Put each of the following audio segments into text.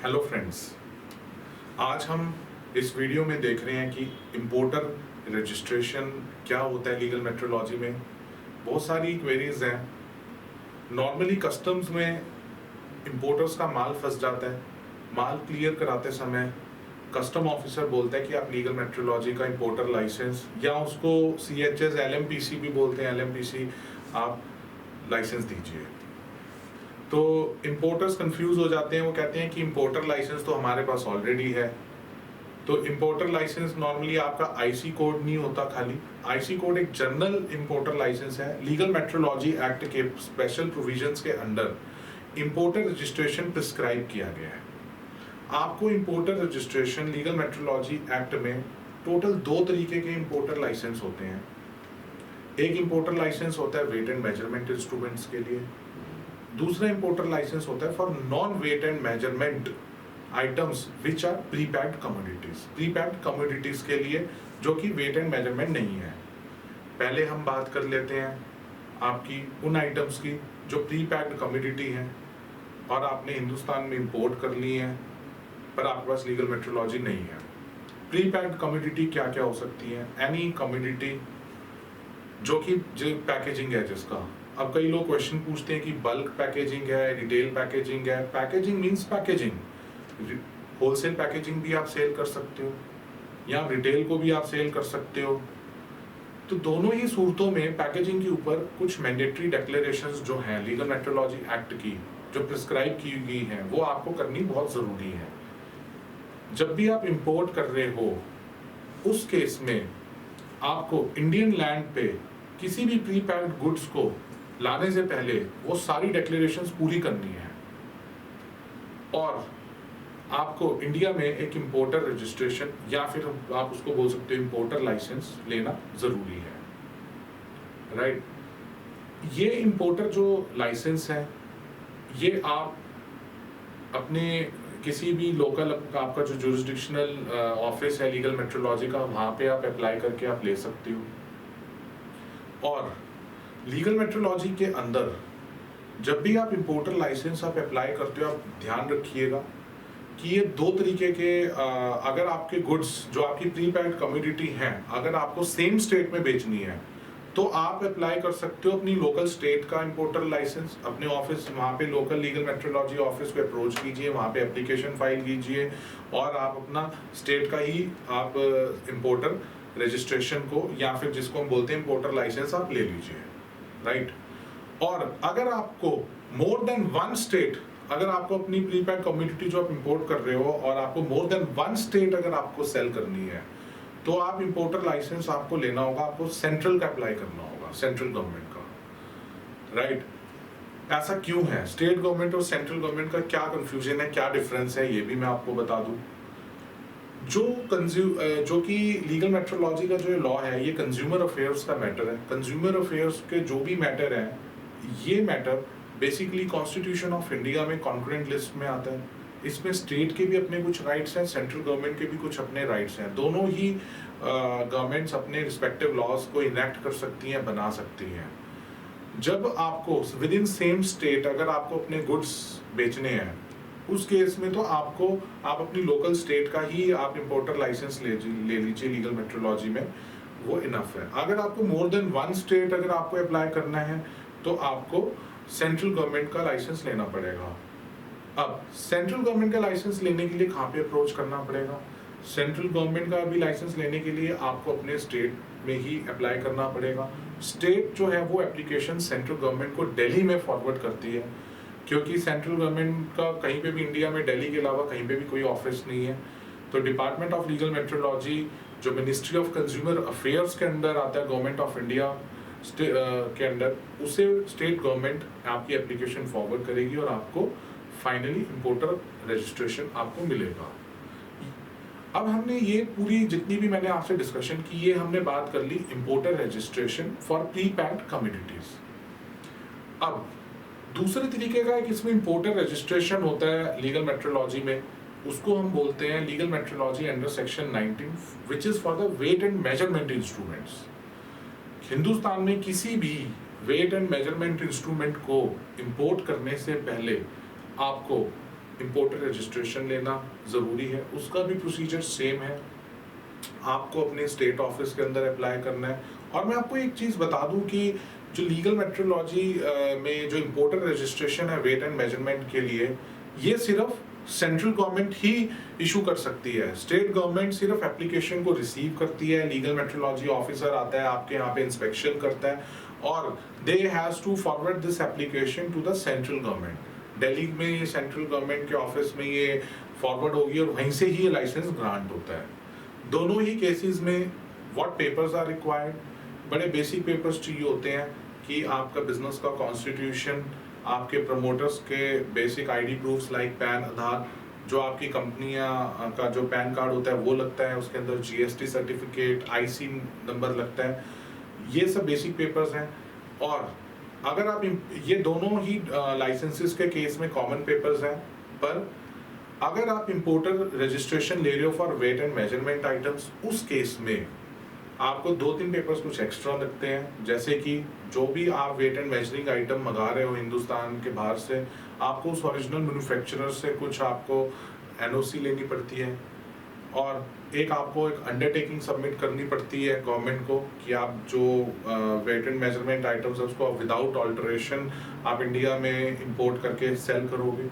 Hello friends, आज हम इस वीडियो में देख रहे हैं कि इंपोर्टर रजिस्ट्रेशन क्या होता है लीगल मेट्रोलॉजी में। बहुत सारी क्वेरीज हैं। नॉर्मली कस्टम्स में इंपोर्टर्स का माल फंस जाता है। माल क्लियर कराते समय कस्टम ऑफिसर बोलता है कि आप लीगल मेट्रोलॉजी का इंपोर्टर लाइसेंस या उसको CHS LMPC भी बोलते हैं, LMPC आप लाइसेंस दीजिए। तो इंपोर्टर्स कंफ्यूज हो जाते हैं। वो कहते हैं कि इंपोर्टर लाइसेंस तो हमारे पास ऑलरेडी है। तो इंपोर्टर लाइसेंस नॉर्मली आपका IC कोड नहीं होता, खाली IC कोड एक जनरल इंपोर्टर लाइसेंस है। लीगल मेट्रोलॉजी एक्ट के स्पेशल प्रोविजंस के अंडर इंपोर्टर रजिस्ट्रेशन प्रिस्क्राइब किया गया है। आपको importer registration legal metrology act में टोटल 2 तरीके के इंपोर्टर लाइसेंस होते हैं। एक इंपोर्टर लाइसेंस होता है वेट एंड मेजरमेंट इंस्ट्रूमेंट्स के लिए। दूसरा इंपोर्टर लाइसेंस होता है for non weight and measurement items which are pre packed commodities. Pre packed commodities के लिए जो कि वेट एंड मेजरमेंट नहीं है। पहले हम बात कर लेते हैं आपकी उन आइटम्स की जो प्री पैक्ड कमोडिटी हैं और आपने हिंदुस्तान में इंपोर्ट कर ली है पर आपके पास लीगल मेट्रोलॉजी नहीं है। प्री पैक्ड कमोडिटी क्या क्या हो सकती है? एनी कमोडिटी जो कि पैकेजिंग है जिसका। अब कई लोग क्वेश्चन पूछते हैं कि बल्क पैकेजिंग है, रिटेल पैकेजिंग है। Packaging means packaging. Wholesale packaging भी आप सेल कर सकते हो या रिटेल को भी आप सेल कर सकते हो। तो दोनों ही सूरतों में पैकेजिंग के ऊपर कुछ मैंडेटरी डिक्लेरेशंस जो हैं लीगल मेट्रोलॉजी एक्ट की जो प्रिस्क्राइब की गई हैं वो आपको करनी बहुत जरूरी है। जब भी आप इंपोर्ट कर रहे हो उस केस में आपको इंडियन लैंड पे किसी भी प्री पैक्ड गुड्स को लाने से पहले वो सारी डिक्लेरेशंस पूरी करनी है और आपको इंडिया में एक इंपोर्टर रजिस्ट्रेशन या फिर आप उसको बोल सकते हो इंपोर्टर लाइसेंस लेना जरूरी है, राइट। ये इंपोर्टर जो लाइसेंस है ये आप अपने किसी भी लोकल आपका जो जुरिस्डिक्शनल ऑफिस है लीगल मेट्रोलॉजी का वहां पे आप अप्लाई करके आप ले सकते हो। और लीगल मेट्रोलॉजी के अंदर जब भी आप इंपोर्टर लाइसेंस आप अप्लाई करते हो आप ध्यान रखिएगा कि ये 2 तरीके के अगर आपके गुड्स जो आपकी प्री पैक्ड कमोडिटी हैं अगर आपको सेम स्टेट में बेचनी है तो आप अप्लाई कर सकते हो अपनी लोकल स्टेट का इंपोर्टर लाइसेंस। अपने ऑफिस वहाँ पे लोकल लीगल मेट्रोलॉजी ऑफिस को अप्रोच कीजिए, वहाँ पे एप्लीकेशन फाइल कीजिए और आप अपना स्टेट का ही आप इंपोर्टर रजिस्ट्रेशन को या फिर जिसको हम बोलते हैं इंपोर्टर लाइसेंस आप ले लीजिए, राइट। और अगर आपको मोर देन 1 स्टेट अगर आपको अपनी प्री पैक्ड कमोडिटी जो आप इंपोर्ट कर रहे हो और आपको मोर देन 1 स्टेट अगर आपको सेल करनी है तो आप इंपोर्टर लाइसेंस आपको लेना होगा, आपको सेंट्रल का अप्लाई करना होगा, सेंट्रल गवर्नमेंट का, राइट। ऐसा क्यों है? स्टेट गवर्नमेंट और सेंट्रल गवर्नमेंट का क्या कंफ्यूजन है, क्या डिफरेंस है, ये भी मैं आपको बता दूं। जो कि लीगल मेट्रोलॉजी का जो लॉ है ये कंज्यूमर अफेयर्स का मैटर है। कंज्यूमर अफेयर्स के जो भी मैटर है ये matter basically constitution of India में कॉन्करेंट लिस्ट में आता है। इसमें स्टेट के भी अपने कुछ राइट्स हैं, सेंट्रल गवर्नमेंट के भी कुछ अपने राइट्स हैं। दोनों ही गवर्नमेंट्स अपने रिस्पेक्टिव लॉज को इनेक्ट कर सकती हैं, बना सकती हैं। जब आपको विद इन सेम स्टेट अगर आपको अपने गुड्स बेचने हैं उस केस में तो आप अपनी लोकल स्टेट का ही आप इंपोर्टर लाइसेंस ले लीजिए लीगल मेट्रोलॉजी में, वो इनफ है। अगर आपको मोर देन 1 स्टेट अगर आपको अप्लाई करना है तो आपको सेंट्रल गवर्नमेंट का लाइसेंस लेना पड़ेगा। अब सेंट्रल गवर्नमेंट का लाइसेंस लेने के लिए कहाँ पे अप्रोच करना पड़ेगा? सेंट्रल गवर्नमेंट का भी लाइसेंस लेने के लिए आपको अपने स्टेट में ही अप्लाई करना पड़ेगा। स्टेट जो है वो एप्लीकेशन सेंट्रल गवर्नमेंट को दिल्ली में फॉरवर्ड करती है क्योंकि सेंट्रल गवर्नमेंट का कहीं पे भी इंडिया में दिल्ली के अलावा कहीं पे भी कोई ऑफिस नहीं है। तो डिपार्टमेंट ऑफ लीगल मेट्रोलॉजी जो मिनिस्ट्री ऑफ कंज्यूमर अफेयर्स के अंडर आता है गवर्नमेंट ऑफ इंडिया के अंडर, उसे स्टेट गवर्नमेंट आपकी एप्लीकेशन फॉरवर्ड करेगी और आपको फाइनली इंपोर्टर रजिस्ट्रेशन आपको मिलेगा। अब हमने ये पूरी जितनी भी मैंने आपसे डिस्कशन की ये हमने बात कर ली importer registration for pre packed commodities. अब दूसरे तरीके का एक इसमें इंपोर्टर रजिस्ट्रेशन होता है लीगल मेट्रोलॉजी में, उसको हम बोलते हैं legal metrology under section 19 which is for the weight and measurement instruments. Hindustan में किसी भी वेट एंड मेजरमेंट इंस्ट्रूमेंट को इंपोर्ट करने से पहले आपको इंपोर्टर रजिस्ट्रेशन लेना ज़रूरी है, उसका भी प्रोसीजर सेम है। आपको अपने स्टेट ऑफिस के अंदर अप्लाई करना है। और मैं आपको एक चीज़ बता दूं कि जो लीगल मेट्रोलॉजी में जो इंपोर्टर रजिस्ट्रेशन है वेट एंड मेजरमेंट के लिए, ये सिर्फ सेंट्रल गवर्नमेंट ही इशू कर सकती है। स्टेट गवर्नमेंट सिर्फ एप्लीकेशन को रिसीव करती है, लीगल मेट्रोलॉजी ऑफिसर आता है आपके यहाँ पे इंस्पेक्शन करता है और they has to forward this application to the central government. Delhi में ये सेंट्रल गवर्नमेंट के ऑफिस में ये फॉरवर्ड होगी और वहीं से ही लाइसेंस ग्रांट होता है। दोनों ही केसेस में व्हाट पेपर्स आर रिक्वायर्ड, बड़े बेसिक पेपर्स चाहिए होते हैं कि आपका बिजनेस का कॉन्स्टिट्यूशन, आपके प्रमोटर्स के basic ID proofs like PAN, Aadhaar, जो आपकी कंपनियां का जो पैन कार्ड होता है वो लगता है, उसके अंदर जीएसटी सर्टिफिकेट, आईसी नंबर लगता है, ये सब बेसिक पेपर्स हैं। और अगर आप ये दोनों ही लाइसेंसेस के केस में कॉमन पेपर्स हैं, पर अगर आप इंपोर्टर रजिस्ट्रेशन ले रहे हो for wait and measurement items, उस केस में आपको 2-3 पेपर्स कुछ एक्स्ट्रा लगते हैं। जैसे कि जो भी आप वेट एंड मेजरिंग आइटम मंगा रहे हो हिंदुस्तान के बाहर से, आपको उस ओरिजिनल मैन्युफैक्चरर से कुछ आपको एनओसी लेनी पड़ती है और आपको एक अंडरटेकिंग सबमिट करनी पड़ती है गवर्नमेंट को कि आप जो वेट एंड मेजरमेंट आइटम्स है उसको विदाउट ऑल्टरेशन आप इंडिया में इंपोर्ट करके सेल करोगे।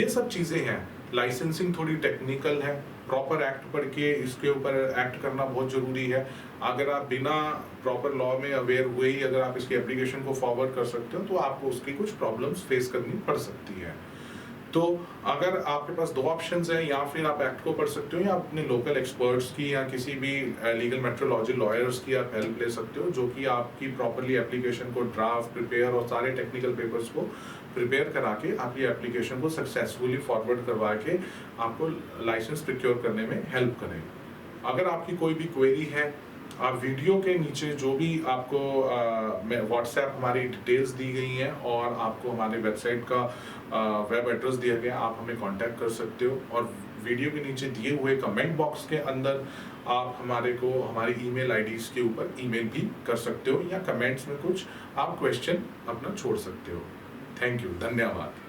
ये सब चीज़ें हैं। लाइसेंसिंग थोड़ी टेक्निकल है, प्रॉपर एक्ट पढ़ के इसके ऊपर एक्ट करना बहुत ज़रूरी है। अगर आप बिना प्रॉपर लॉ में अवेयर हुए ही अगर आप इसकी एप्लीकेशन को फॉरवर्ड कर सकते हो तो आपको उसकी कुछ प्रॉब्लम्स फेस करनी पड़ सकती है। तो अगर आपके पास 2 ऑप्शंस हैं, या फिर आप एक्ट को पढ़ सकते हो या अपने लोकल एक्सपर्ट्स की या किसी भी लीगल मेट्रोलॉजी लॉयर्स की आप हेल्प ले सकते हो, जो कि आपकी प्रॉपरली एप्लीकेशन को ड्राफ्ट, प्रिपेयर और सारे टेक्निकल पेपर्स को प्रिपेयर करा के आपकी एप्लीकेशन को सक्सेसफुली फॉरवर्ड करवा के आपको लाइसेंस प्रिक्योर करने में हेल्प करें। अगर आपकी कोई भी क्वेरी है, आप वीडियो के नीचे जो भी आपको व्हाट्सएप हमारी डिटेल्स दी गई हैं और आपको हमारे वेबसाइट का वेब एड्रेस दिया गया, आप हमें कांटेक्ट कर सकते हो। और वीडियो के नीचे दिए हुए कमेंट बॉक्स के अंदर आप हमारे को हमारी ईमेल आईडीज़ के ऊपर ईमेल भी कर सकते हो या कमेंट्स में कुछ आप क्वेश्चन अपना छोड़ सकते हो। थैंक यू, धन्यवाद।